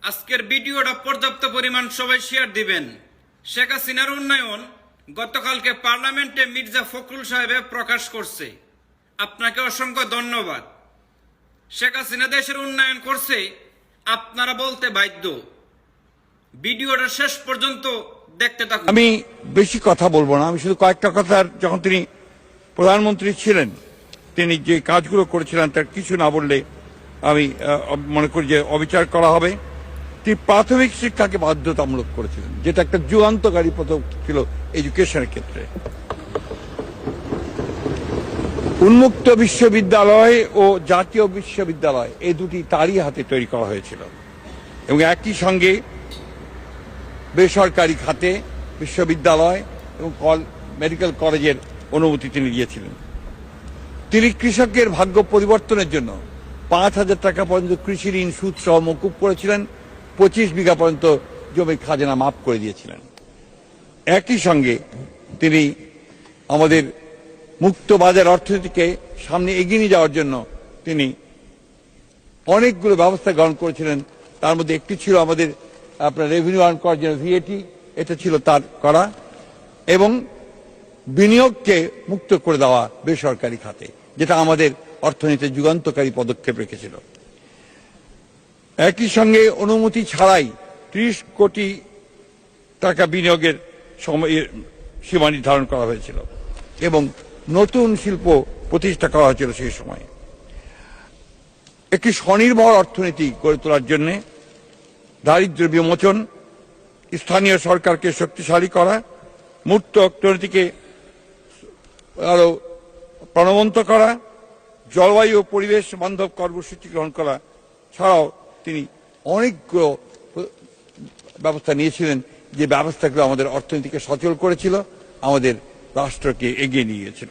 আজকের ভিডিওটা পর্যাপ্ত পরিমাণ সবাই শেয়ার দিবেন। শেখ হাসিনার উন্নয়ন গতকালকে পার্লামেন্টে মির্জা ফখরুল সাহেব প্রকাশ করছে। আপনাকে অসংখ্য ধন্যবাদ। শেখ হাসিনা দেশের উন্নয়ন করছে, আপনারা বলতে বাধ্য। ভিডিওটা শেষ পর্যন্ত দেখতে থাকুন। আমি বেশি কথা বলবো না, আমি শুধু কয়েকটা কথা, যখন তিনি প্রধানমন্ত্রী ছিলেন তিনি যে কাজগুলো করেছিলেন তার কিছু না বললে আমি মনে করি যে অবিচার করা হবে। তিনি প্রাথমিক শিক্ষাকে বাধ্যতামূলক করেছিলেন, যেটা একটা যুগান্তকারী পদক্ষেপ ছিল এডুকেশনের ক্ষেত্রে। উন্মুক্ত বিশ্ববিদ্যালয় ও জাতীয় বিশ্ববিদ্যালয় এই দুটি তারই হাতে তৈরি করা হয়েছিল এবং একই সঙ্গে বেসরকারি খাতে বিশ্ববিদ্যালয় এবং মেডিকেল কলেজের অনুমতি তিনি দিয়েছিলেন। তিনি কৃষকের ভাগ্য পরিবর্তনের জন্য 5,000 টাকা পর্যন্ত কৃষি ঋণ সুদ সহ মকুব করেছিলেন, 25 বিঘা পর্যন্ত জমির খাজনা মাফ করে দিয়েছিলেন। একই সঙ্গে তিনি আমাদের মুক্ত বাজার অর্থনীতিকে সামনে এগিয়ে নিয়ে যাওয়ার জন্য তিনি অনেকগুলো ব্যবস্থা গ্রহণ করেছিলেন। তার মধ্যে একটি ছিল আমাদের আপনার রেভিনিউ আর্ন করার জন্য VAT, এটা ছিল তার করা, এবং বিনিয়োগকে মুক্ত করে দেওয়া বেসরকারি খাতে, যেটা আমাদের অর্থনীতির যুগান্তকারী পদক্ষেপ রেখেছিল। একই সঙ্গে অনুমতি ছাড়াই 30 কোটি টাকা বিনিয়োগের সীমা নির্ধারণ করা হয়েছিল এবং নতুন শিল্প প্রতিষ্ঠা করা হয়েছিল সেই সময়। একটি স্বনির্ভর অর্থনীতি গড়ে তোলার জন্য দারিদ্র্য বিমোচন, স্থানীয় সরকারকে শক্তিশালী করা, মুক্ত অর্থনীতিকে আরো প্রাণবন্ত করা, জলবায়ু ও পরিবেশ বান্ধব কর্মসূচি গ্রহণ করা ছাড়াও তিনি অনেকগুলো ব্যবস্থা নিয়েছিলেন, যে ব্যবস্থাগুলো আমাদের অর্থনীতিকে সচল করেছিল, আমাদের রাষ্ট্রকে এগিয়ে নিয়ে গিয়েছিল।